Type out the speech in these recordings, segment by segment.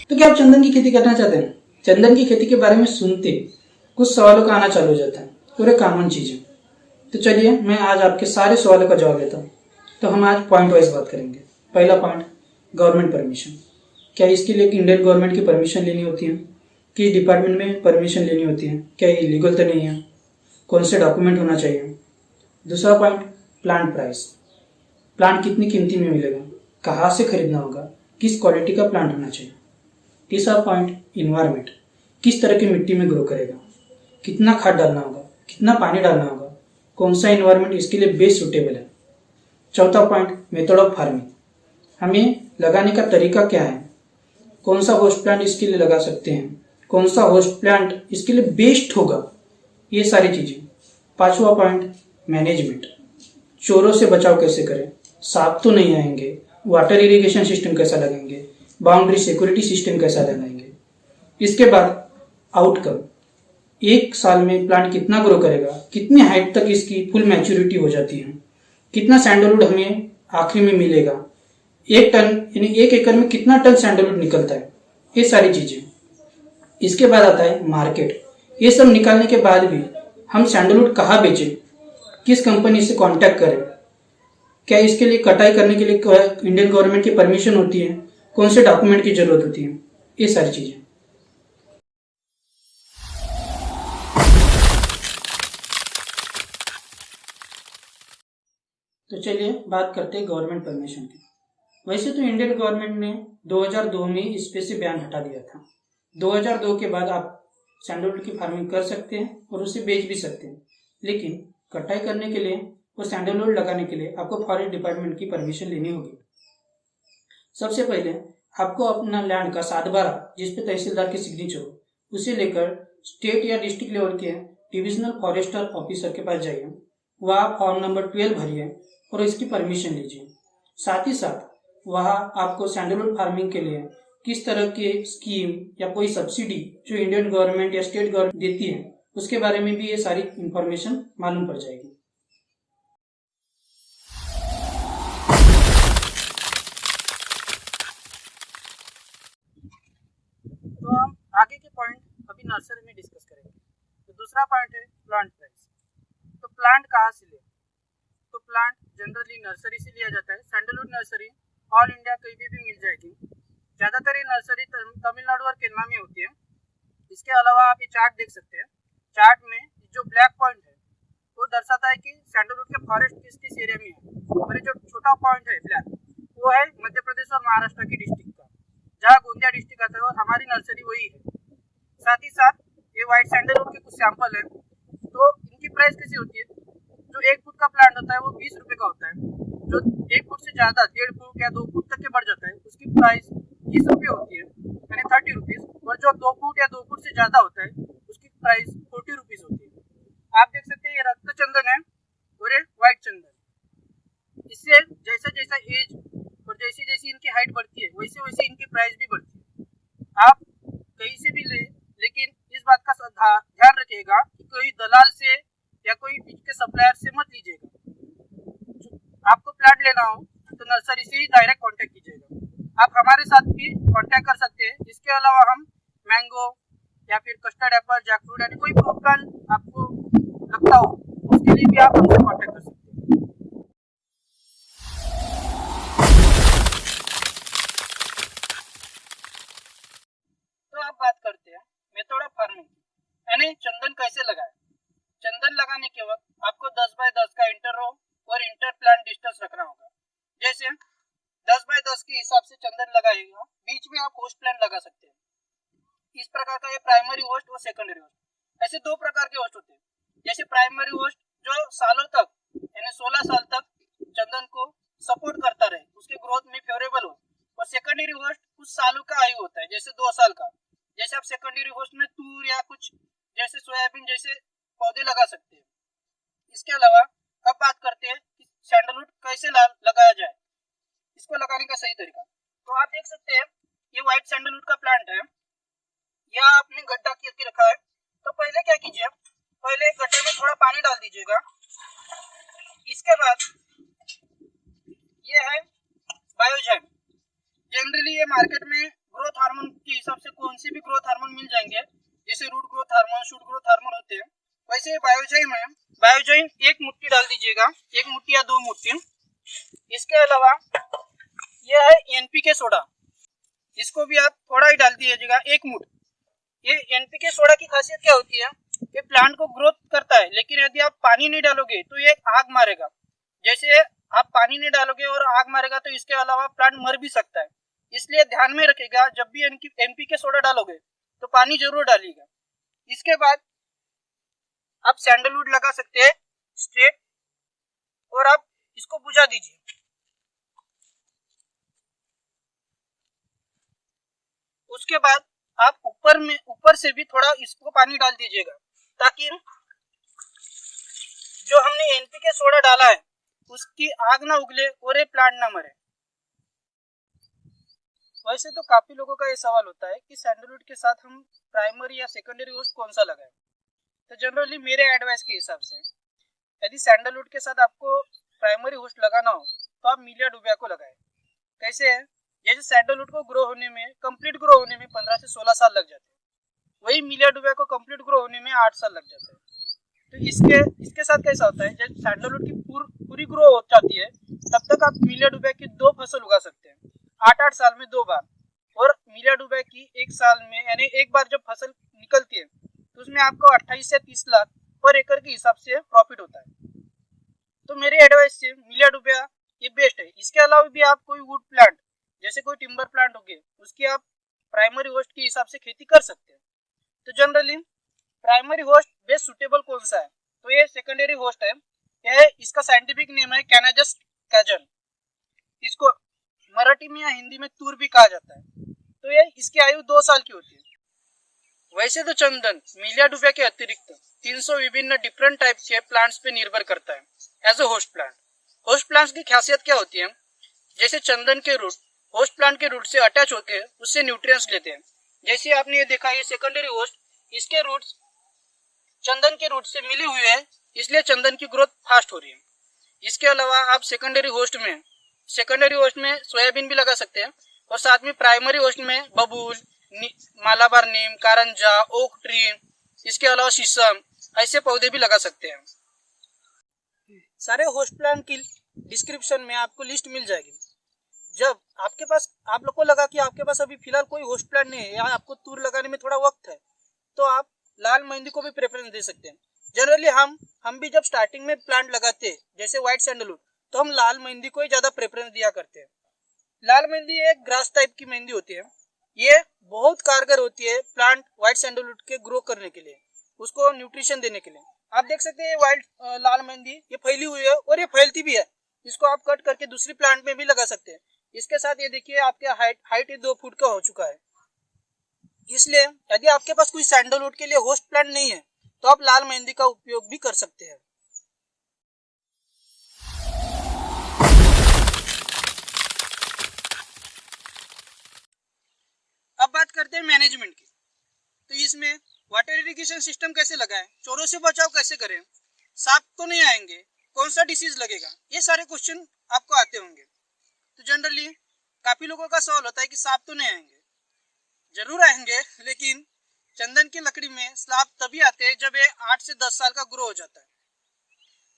तो क्या आप चंदन की खेती करना चाहते हैं? चंदन की खेती के बारे में सुनते कुछ सवालों का आना चालू हो जाता है, पूरे कॉमन चीजें। तो चलिए मैं आज आपके सारे सवालों का जवाब देता हूँ। तो हम आज पॉइंट वाइज बात करेंगे। पहला पॉइंट, गवर्नमेंट परमिशन। क्या इसके लिए इंडियन गवर्नमेंट की परमिशन लेनी होती है? किस डिपार्टमेंट में परमिशन लेनी होती है? क्या ये लीगल तो नहीं है? कौन से डॉक्यूमेंट होना चाहिए? दूसरा पॉइंट, प्लांट प्राइस। प्लांट कितनी कीमती में मिलेगा? कहाँ से खरीदना होगा? किस क्वालिटी का प्लांट होना चाहिए? तीसरा पॉइंट, इन्वायरमेंट। किस तरह की मिट्टी में ग्रो करेगा? कितना खाद डालना होगा? कितना पानी डालना होगा? कौन सा इन्वायरमेंट इसके लिए बेस्ट सुटेबल है? चौथा पॉइंट, मेथड ऑफ फार्मिंग। हमें लगाने का तरीका क्या है? कौन सा होस्ट प्लांट इसके लिए लगा सकते हैं? कौन सा होस्ट प्लांट इसके लिए बेस्ट होगा? ये सारी चीजें। पांचवा पॉइंट, मैनेजमेंट। चोरों से बचाव कैसे करें? सांप तो नहीं आएंगे? वाटर इरिगेशन सिस्टम कैसा लगाएंगे? बाउंड्री सिक्योरिटी सिस्टम कैसा लगाएंगे? इसके बाद आउटकम। एक साल में प्लांट कितना ग्रो करेगा? कितनी हाइट तक इसकी फुल मैच्योरिटी हो जाती है? कितना सैंडलवुड हमें आखिरी में मिलेगा? 1 टन यानी 1 एकड़ में कितना टन सैंडलवुड निकलता है? ये सारी चीजें। इसके बाद आता है मार्केट। ये सब निकालने के बाद भी हम सैंडलवुड कहाँ बेचें? किस कंपनी से कांटेक्ट करें? क्या इसके लिए कटाई करने के लिए इंडियन गवर्नमेंट की परमिशन होती है? कौन से डॉक्यूमेंट की जरूरत होती है? ये सारी चीजें। तो चलिए बात करते हैं गवर्नमेंट परमिशन की। वैसे तो इंडियन गवर्नमेंट ने 2002 में इस पे से बैन हटा दिया था। 2002 के बाद आप सैंडलवुड की फार्मिंग कर सकते हैं और उसे बेच भी सकते हैं, लेकिन कटाई करने के लिए और सैंडलवुड लगाने के लिए आपको फॉरेस्ट डिपार्टमेंट की परमिशन लेनी होगी। सबसे पहले आपको अपना लैंड का सातबारा, जिसपे तहसीलदार की सिग्नेचर हो, उसे लेकर स्टेट या डिस्ट्रिक्ट लेवल के डिविजनल फॉरेस्टर ऑफिसर के पास जाइए। वह फॉर्म नंबर 12 भरिए और इसकी परमिशन लीजिए। साथ ही साथ वह आपको सैंडलवुड फार्मिंग के लिए किस तरह की स्कीम या कोई सब्सिडी जो इंडियन गवर्नमेंट या स्टेट गवर्नमेंट देती है, उसके बारे में भी ये सारी इंफॉर्मेशन मालूम पड़ जाएगी। तो हम आगे के पॉइंट अभी नर्सरी में डिस्कस करेंगे। तो दूसरा पॉइंट है प्लांट प्राइस। तो प्लांट कहाँ से ले? तो प्लांट जनरली नर्सरी से लिया जाता है। सैंडलवुड नर्सरी ऑल इंडिया कहीं भी मिल जाएगी। ज़्यादातर ये नर्सरी तमिलनाडु और केरला में होती है। इसके अलावा आप ये चार्ट देख सकते हैं। चार्ट में जो ब्लैक पॉइंट है वो दर्शाता है कि सैंडलवुड के फॉरेस्ट किस किस एरिया में है, और जो छोटा पॉइंट है ब्लैक, वो है मध्य प्रदेश और महाराष्ट्र की डिस्ट्रिक्ट का, जहाँ गोंदिया डिस्ट्रिक्ट आता है, और हमारी नर्सरी वही है। साथ ही साथ ये व्हाइट सैंडलवुड के कुछ सैंपल है। तो इनकी प्राइस कैसी होती है? जो 1 फुट का प्लांट होता है वो 20 रुपए का होता है। जो 1 फुट से ज्यादा 1.5 फुट या 2 फुट तक के बढ़ जाता है उसकी प्राइस 30 रुपये होती है, यानी 30 रुपीज। और जो 2 फुट या 2 फुट से ज्यादा होता है उसकी प्राइस 40 रुपीज होती है। आप देख सकते हैं ये रक्त चंदन है और ये व्हाइट चंदन। इससे जैसा जैसा एज और जैसी जैसी इनकी हाइट बढ़ती है वैसे वैसे इनकी प्राइस भी बढ़ती है। आप कहीं से भी ले, लेकिन इस बात का ध्यान रखिएगा कि कोई दलाल से या कोई बीच के सप्लायर से मत लीजिएगा। आपको प्लांट लेना हो तो नर्सरी से ही डायरेक्ट कांटेक्ट कीजिएगा। आप हमारे साथ भी कांटेक्ट कर सकते हैं। इसके अलावा हम मैंगो या फिर कस्टर्ड एप्पल, जैकफ्रूट यानी कोई फ्रूट प्लांट आपको लगता हो उसके लिए भी आप हमसे कांटेक्ट कर सकते हैं। तो आप बात करते हैं मेथड ऑफ फार्मिंग, यानी चंदन कैसे लगाए। चंदन लगाने के वक्त आपको 10 बाय 10 का इंटर रो और इंटर प्लांट डिस्टेंस रखना होगा। जैसे 10 बाय 10 के हिसाब से चंदन लगाएगा, बीच में आप होस्ट प्लांट लगा सकते हैं। इस प्रकार का ये प्राइमरी होस्ट और सेकेंडरी होस्ट। ऐसे 2 प्रकार के होस्ट होते हैं। जैसे प्राइमरी होस्ट जो सालों तक यानी 16 साल तक चंदन को सपोर्ट करता रहे, उसके ग्रोथ में फेवरेबल हो। और सेकेंडरी होस्ट कुछ सालों का आयु होता है, जैसे 2 साल का। जैसे आप सेकेंडरी होस्ट में तूर या कुछ जैसे सोयाबीन जैसे पौधे लगा सकते हैं। इसके अलावा अब बात करते हैं कि सैंडलवुड कैसे लगाया जाए, इसको लगाने का सही तरीका। तो आप देख सकते हैं ये व्हाइट सैंडलवुड का प्लांट है, यह आपने गड्ढा करके रखा है। तो पहले क्या कीजिए, पहले गड्ढे में थोड़ा पानी डाल दीजिएगा। इसके बाद ये है बायोजेन। जनरली ये मार्केट में ग्रोथ हार्मोन के हिसाब से कौन से भी ग्रोथ हार्मोन मिल जाएंगे, जैसे root growth hormone, shoot growth hormone होते हैं, वैसे बायोजाइन में बायोजाइन 1 मुट्ठी डाल दीजिएगा, 1 मुट्ठी या 2 मुट्ठी। इसके अलावा यह है एनपीके सोडा, इसको भी आप थोड़ा ही डाल दीजिएगा, 1 मुट्ठी। ये एनपीके सोडा की खासियत क्या होती है, ये प्लांट को ग्रोथ करता है, लेकिन यदि आप पानी नहीं डालोगे तो ये आग मारेगा। जैसे आप पानी नहीं डालोगे और आग मारेगा तो इसके अलावा प्लांट मर भी सकता है। इसलिए ध्यान में रखिएगा, जब भी एनपीके सोडा डालोगे तो पानी जरूर डालिएगा। इसके बाद आप सैंडलवुड लगा सकते हैं स्ट्रेट, और आप इसको बुझा दीजिए। उसके बाद आप ऊपर से भी थोड़ा इसको पानी डाल दीजिएगा, ताकि जो हमने एनपीके सोडा डाला है उसकी आग ना उगले और ये प्लांट ना मरे। वैसे तो काफी लोगों का ये सवाल होता है कि सैंडलवुड के साथ हम प्राइमरी या सेकेंडरी होस्ट कौन सा लगाएं। तो जनरली मेरे एडवाइस के हिसाब से यदि सैंडलवुड के साथ आपको प्राइमरी होस्ट लगाना हो तो आप मिलिया डुबिया को लगाएं। कैसे है, जैसे सैंडलवुड को ग्रो होने में, कंप्लीट ग्रो होने में 15 से 16 साल लग जाते हैं, वही मिलिया डुबिया को कंप्लीट ग्रो होने में 8 साल लग जाते हैं। तो इसके साथ कैसा होता है, जब सैंडलवुड की पूरी ग्रो हो जाती है तब तक आप मिलिया डुबिया की 2 फसल उगा सकते हैं, 8-8 साल में 2 बार। और मिलिया डुबिया की 1 साल में, यानी एक बार जब फसल निकलती है तो उसमें आपको 28 से 30 लाख पर एकड़ के हिसाब से प्रॉफिट होता है। तो मेरे एडवाइस से मिलिया डुबिया ये बेस्ट है। इसके अलावा भी आप कोई वुड प्लांट, जैसे कोई टिम्बर प्लांट हो गए, उसकी आप प्राइमरी होस्ट के हिसाब से खेती कर सकते हैं। तो generally primary host best suitable कौन सा है, तो ये सेकेंडरी होस्ट है। यह इसका साइंटिफिक नेम है कैनाजस कैजन, इसको मराठी में या हिंदी में तूर भी कहा जाता है। तो ये इसकी आयु 2 साल की होती है। वैसे तो चंदन मिलिया डुबिया के अतिरिक्त 300 विभिन्न डिफरेंट टाइप के प्लांट्स पे निर्भर करता है as a host plant. Host plants की खासियत क्या होती है, जैसे चंदन के रूट होस्ट प्लांट के रूट से अटैच होकर उससे न्यूट्रिएंट्स लेते हैं। जैसे आपने ये देखा, ये सेकेंडरी होस्ट, इसके रूट्स चंदन के रूट से मिली हुई है, इसलिए चंदन की ग्रोथ फास्ट हो रही है। इसके अलावा आप सेकेंडरी होस्ट में सोयाबीन भी लगा सकते हैं, और साथ में प्राइमरी होस्ट में बबूल, मालाबार नीम, कारंजा, ओक ट्री, इसके अलावा शीशम, ऐसे पौधे भी लगा सकते हैं। सारे होस्ट प्लांट की डिस्क्रिप्शन में आपको लिस्ट मिल जाएगी। जब आपके पास, आप लोग को लगा कि आपके पास अभी फिलहाल कोई होस्ट प्लांट नहीं है या आपको तूर लगाने में थोड़ा वक्त है, तो आप लाल मेहंदी को भी प्रेफरेंस दे सकते हैं। जनरली हम भी जब स्टार्टिंग में प्लांट लगाते हैं, जैसे व्हाइट सैंडलवुड, तो हम लाल मेहंदी को ही ज्यादा प्रेफरेंस दिया करते हैं। लाल मेहंदी एक ग्रास टाइप की मेहंदी होती है, ये बहुत कारगर होती है प्लांट व्हाइट सैंडलवुड के ग्रो करने के लिए, उसको न्यूट्रिशन देने के लिए। आप देख सकते हैं व्हाइट लाल मेहंदी ये फैली हुई है और ये फैलती भी है। इसको आप कट करके दूसरी प्लांट में भी लगा सकते हैं। इसके साथ ये देखिए आपके हाइट 2 फुट का हो चुका है। इसलिए यदि आपके पास कोई सैंडलवुड के लिए होस्ट प्लांट नहीं है तो आप लाल मेहंदी का उपयोग भी कर सकते हैं। अब बात करते हैं मैनेजमेंट की। तो इसमें वाटर इरिगेशन सिस्टम कैसे लगाएं, चोरों से बचाव कैसे करें, सांप तो नहीं आएंगे, कौन सा डिसीज लगेगा, ये सारे क्वेश्चन आपको आते होंगे। तो जनरली काफी लोगों का सवाल होता है कि सांप तो नहीं आएंगे। जरूर आएंगे, लेकिन चंदन की लकड़ी में सांप तभी आते हैं जब ये 8 से 10 साल का ग्रो हो जाता है।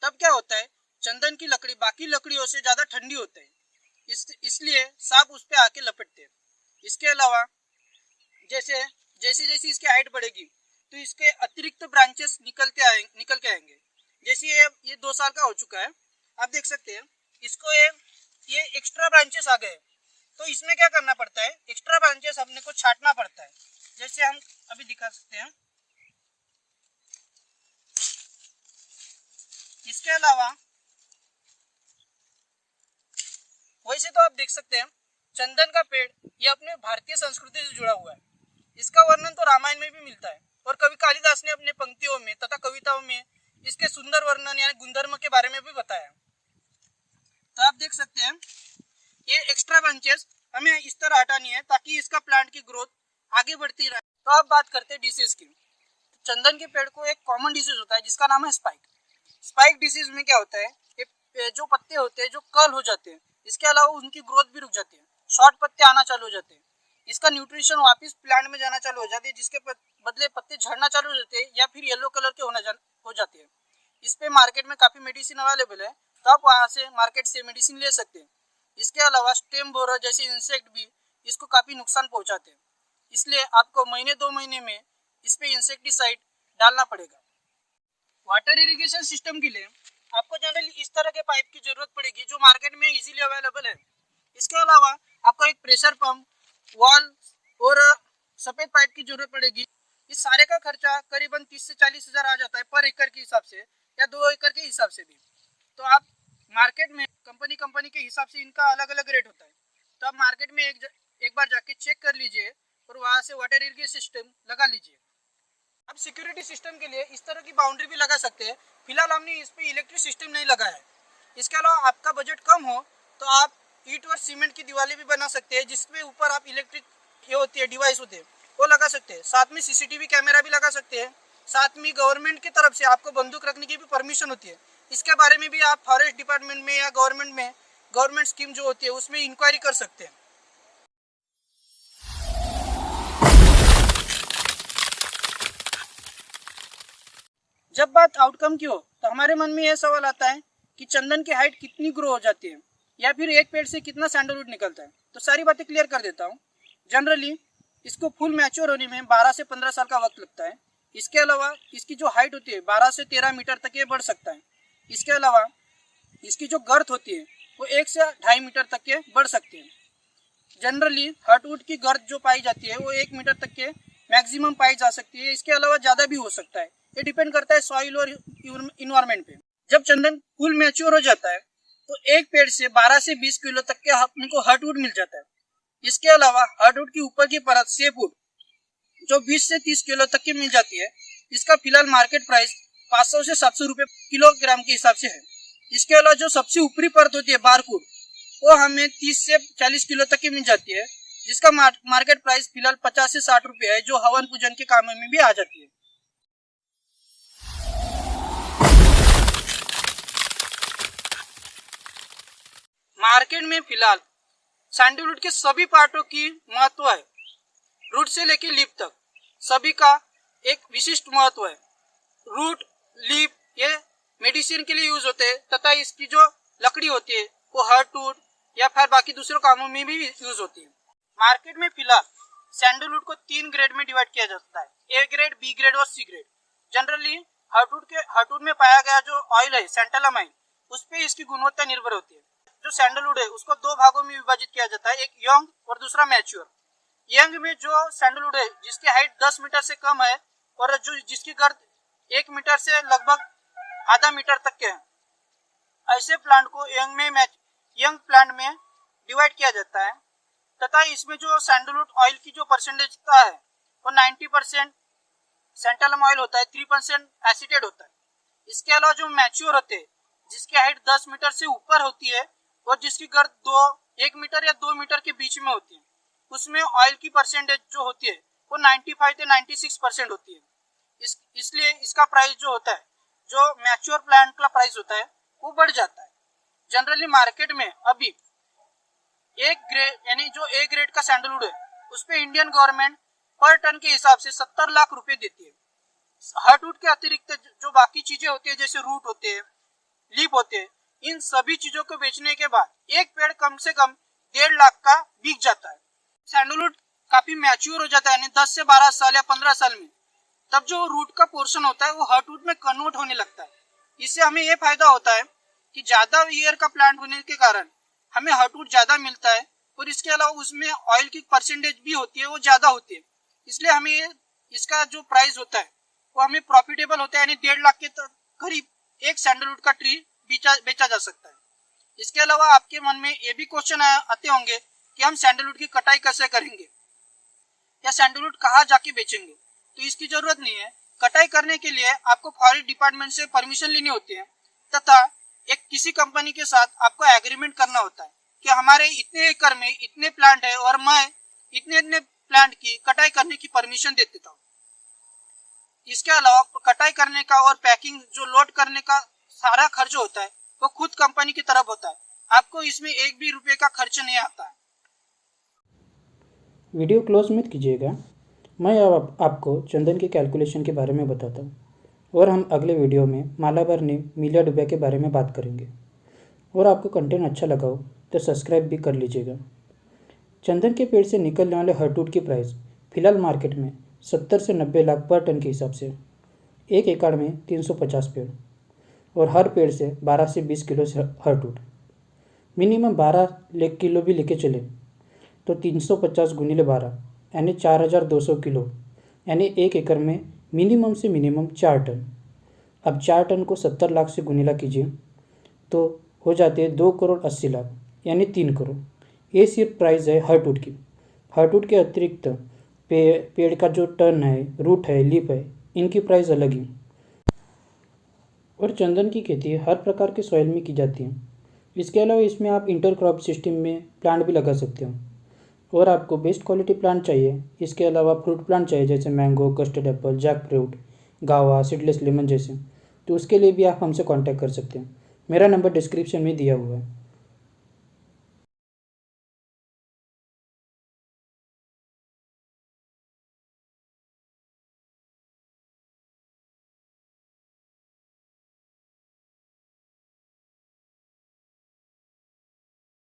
तब क्या होता है, चंदन की लकड़ी बाकी लकड़ियों से ज्यादा ठंडी होती है, इसलिए सांप उस पर आके लपटते हैं। इसके अलावा जैसे जैसे इसकी हाइट बढ़ेगी तो इसके अतिरिक्त ब्रांचेस निकल के आएंगे। जैसे ये 2 साल का हो चुका है, आप देख सकते हैं इसको ये एक्स्ट्रा ब्रांचेस आ गए। तो इसमें क्या करना पड़ता है, एक्स्ट्रा ब्रांचेस अपने को छांटना पड़ता है, जैसे हम अभी दिखा सकते हैं। इसके अलावा वैसे तो आप देख सकते हैं चंदन का पेड़ ये अपने भारतीय संस्कृति से जुड़ा हुआ है। इसका वर्णन तो रामायण में भी मिलता है, और कवि कालिदास ने अपने पंक्तियों में तथा कविताओं में इसके सुंदर वर्णन यानी गुणधर्म के बारे में भी बताया। तो आप देख सकते हैं ये एक्स्ट्रा ब्रांचेस हमें इस तरह हटानी है ताकि इसका प्लांट की ग्रोथ आगे बढ़ती रहे। तो आप बात करते हैं डिसीज की। चंदन के पेड़ को एक कॉमन डिसीज होता है जिसका नाम है स्पाइक डिसीज में क्या होता है, ये जो पत्ते होते हैं जो कर्ल हो जाते हैं, इसके अलावा उनकी ग्रोथ भी रुक जाती है, शॉर्ट पत्ते आना चालू हो जाते हैं। इसका न्यूट्रिशन वापस प्लांट में जाना चालू हो जाती है, जिसके बदले पत्ते झड़ना चालू हो जाते हैं या फिर येलो कलर के हो जाते हैं। इस पे मार्केट में काफ़ी मेडिसिन अवेलेबल है, तो आप वहाँ से मार्केट से मेडिसिन ले सकते हैं। इसके अलावा स्टेम बोरर जैसे इंसेक्ट भी इसको काफ़ी नुकसान पहुँचाते हैं, इसलिए आपको महीने 2 महीने में इस पे इंसेक्टिसाइड डालना पड़ेगा। वाटर इरिगेशन सिस्टम के लिए आपको जनरली इस तरह के पाइप की जरूरत पड़ेगी जो मार्केट में इजीली अवेलेबल है। इसके अलावा आपको एक प्रेशर पंप, वॉल और सफ़ेद पाइप की जरूरत पड़ेगी। इस सारे का खर्चा करीबन 30 से 40 हज़ार आ जाता है पर एकड़ के हिसाब से या 2 एकड़ के हिसाब से भी। तो आप मार्केट में कंपनी के हिसाब से इनका अलग अलग रेट होता है, तो आप मार्केट में एक बार जाके चेक कर लीजिए और वहाँ से वाटर इरिगेशन सिस्टम लगा लीजिए। अब सिक्योरिटी सिस्टम के लिए इस तरह की बाउंड्री भी लगा सकते हैं। फिलहाल हमने इस पे इलेक्ट्रिक सिस्टम नहीं लगाया है। इसके अलावा आपका बजट कम हो तो आप ईंट और सीमेंट की दीवारें भी बना सकते हैं, जिसके ऊपर आप इलेक्ट्रिक ये होती है डिवाइस होते हैं वो लगा सकते हैं। साथ में सीसीटीवी कैमरा भी लगा सकते हैं। साथ में गवर्नमेंट की तरफ से आपको बंदूक रखने की भी परमिशन होती है। इसके बारे में भी आप फॉरेस्ट डिपार्टमेंट में या गवर्नमेंट स्कीम जो होती है उसमें इंक्वायरी कर सकते हैं। जब बात आउटकम की हो तो हमारे मन में यह सवाल आता है कि चंदन की हाइट कितनी ग्रो हो जाती है या फिर एक पेड़ से कितना सैंडलवुड निकलता है। तो सारी बातें क्लियर कर देता हूँ। जनरली इसको फुल मैच्योर होने में 12 से 15 साल का वक्त लगता है। इसके अलावा इसकी जो हाइट होती है 12 से 13 मीटर तक ये बढ़ सकता है। इसके अलावा इसकी जो गर्थ होती है वो 1 से 2.5 मीटर तक के बढ़ सकती है। जनरली हार्टवुड की गर्थ जो पाई जाती है वो 1 मीटर तक के मैक्सिमम पाई जा सकती है। इसके अलावा ज़्यादा भी हो सकता है, ये डिपेंड करता है सॉइल और इन्वायरमेंट पे। जब चंदन फुल मैच्योर हो जाता है तो एक पेड़ से 12 से 20 किलो तक के अपने को हार्टवुड मिल जाता है। इसके अलावा हार्टवुड की ऊपर की परत सेपवुड जो 20 से 30 किलो तक की मिल जाती है। इसका फिलहाल मार्केट प्राइस 500 से 700 रुपये किलोग्राम के हिसाब से है। इसके अलावा जो सबसे ऊपरी परत होती है बारवुड वो हमें 30 से 40 किलो तक की मिल जाती है, जिसका मार्केट प्राइस फिलहाल 50 से 60 रुपये है, जो हवन पूजन के कामों में भी आ जाती है। मार्केट में फिलहाल सैंडलवुड के सभी पार्टों की महत्व है। रूट से लेकर लीफ तक सभी का एक विशिष्ट महत्व है। रूट, लीफ ये मेडिसिन के लिए यूज होते हैं तथा इसकी जो लकड़ी होती है वो हार्टवुड या फिर बाकी दूसरे कामों में भी यूज होती है। मार्केट में फिलहाल सैंडलवुड को 3 ग्रेड में डिवाइड किया जाता है, ए ग्रेड, बी ग्रेड और सी ग्रेड। जनरली हार्टवुड में पाया गया जो ऑयल है सैंटालामाइन, उस पर इसकी गुणवत्ता निर्भर होती है। जो सैंडलवुड है उसको 2 भागों में विभाजित किया जाता है, एक यंग और दूसरा मैच्योर। यंग में जो सैंडलवुड है जिसकी हाइट 10 मीटर से कम है और जो जिसकी गर्द 1 मीटर से लगभग आधा मीटर तक के है, ऐसे प्लांट को यंग प्लांट में डिवाइड किया जाता है। तथा इसमें जो सैंडलवुड ऑयल की जो परसेंटेज होता है वो 90% सैंटालम ऑयल होता है, 3% एसिटेट होता है। इसके अलावा जो मैच्योर होते हैं जिसकी हाइट 10 मीटर से ऊपर होती है और जिसकी गर्द 1 मीटर या 2 मीटर के बीच में होती है, उसमें ऑयल की परसेंटेज जो होती है वो 95 से 96% होती है। इसलिए इसका प्राइस जो होता है, जो मैच्योर प्लांट का प्राइस होता है वो बढ़ जाता है। जनरली मार्केट में अभी एक ग्रेड यानी जो ए ग्रेड का सैंडलवुड है उस पे इंडियन गवर्नमेंट पर टन के हिसाब से 70 लाख रुपए देती है। हार्टवुड के अतिरिक्त जो बाकी चीजें होती है जैसे रूट होते हैं, लीफ होते हैं, इन सभी चीजों को बेचने के बाद एक पेड़ कम से कम 1.5 लाख का बिक जाता है। सैंडलवुड काफी मैच्योर हो जाता है यानी 10 से 12 साल या 15 साल में, तब जो रूट का पोर्शन होता है वो हार्टवुड में कन्वर्ट होने लगता है। इससे हमें ये फायदा होता है कि ज्यादा ईयर का प्लांट होने के कारण हमें हार्टवुड ज्यादा मिलता है और इसके अलावा उसमें ऑयल की परसेंटेज भी होती है वो ज्यादा होती है। इसलिए हमें इसका जो प्राइस होता है वो हमें प्रॉफिटेबल होता है यानी 1.5 लाख के करीब एक सैंडलवुड का ट्री बेचा जा सकता है। इसके अलावा आपके मन में ये भी क्वेश्चन आते होंगे कि हम सैंडलवुड की कटाई कैसे करेंगे या सैंडलवुड कहाँ जाके बेचेंगे। तो इसकी जरूरत नहीं है। कटाई करने के लिए आपको फॉरेस्ट डिपार्टमेंट से परमिशन लेनी होती है तथा एक किसी कंपनी के साथ आपको एग्रीमेंट करना होता है कि हमारे इतने एकड़ में इतने प्लांट है और मैं इतने प्लांट की कटाई करने की परमिशन दे देता हूँ। इसके अलावा कटाई करने का और पैकिंग जो लोड करने का सारा खर्च होता है वो खुद कंपनी की तरफ होता है। आपको इसमें 1 भी रुपए का खर्च नहीं आता है। वीडियो क्लोज मत कीजिएगा। मैं अब आपको चंदन के कैलकुलेशन के बारे में बताता हूँ और हम अगले वीडियो में मालाबार नीम मिलिया डुबिया के बारे में बात करेंगे। और आपको कंटेंट अच्छा लगा हो तो सब्सक्राइब भी कर लीजिएगा। चंदन के पेड़ से निकलने वाले हर्टवुड की प्राइस फिलहाल मार्केट में 70 से 90 लाख पर टन के हिसाब से। 1 एकड़ में 350 पेड़ और हर पेड़ से 12 से 20 किलो से हर्टवुड। मिनिमम 12 किलो भी लेके चले तो 350 गुणिले 12 यानी 4200 किलो, यानी 1 एकड़ में मिनिमम से मिनिमम 4 टन। अब 4 टन को 70 लाख से गुणिला कीजिए तो हो जाते हैं 2 करोड़ 80 लाख, यानी 3 करोड़। ये सिर्फ प्राइस है हर्टवुड की। हर्टवुड के अतिरिक्त पेड़ का जो टर्न है, रूट है, लीफ है, इनकी प्राइस अलग ही। और चंदन की खेती हर प्रकार के सॉइल में की जाती है। इसके अलावा इसमें आप इंटरक्रॉप सिस्टम में प्लांट भी लगा सकते हो। और आपको बेस्ट क्वालिटी प्लांट चाहिए, इसके अलावा फ्रूट प्लांट चाहिए जैसे mango, custard apple, jackfruit, guava, seedless lemon जैसे, तो उसके लिए भी आप हमसे कांटेक्ट कर सकते हैं। मेरा नंबर डिस्क्रिप्शन में दिया हुआ है।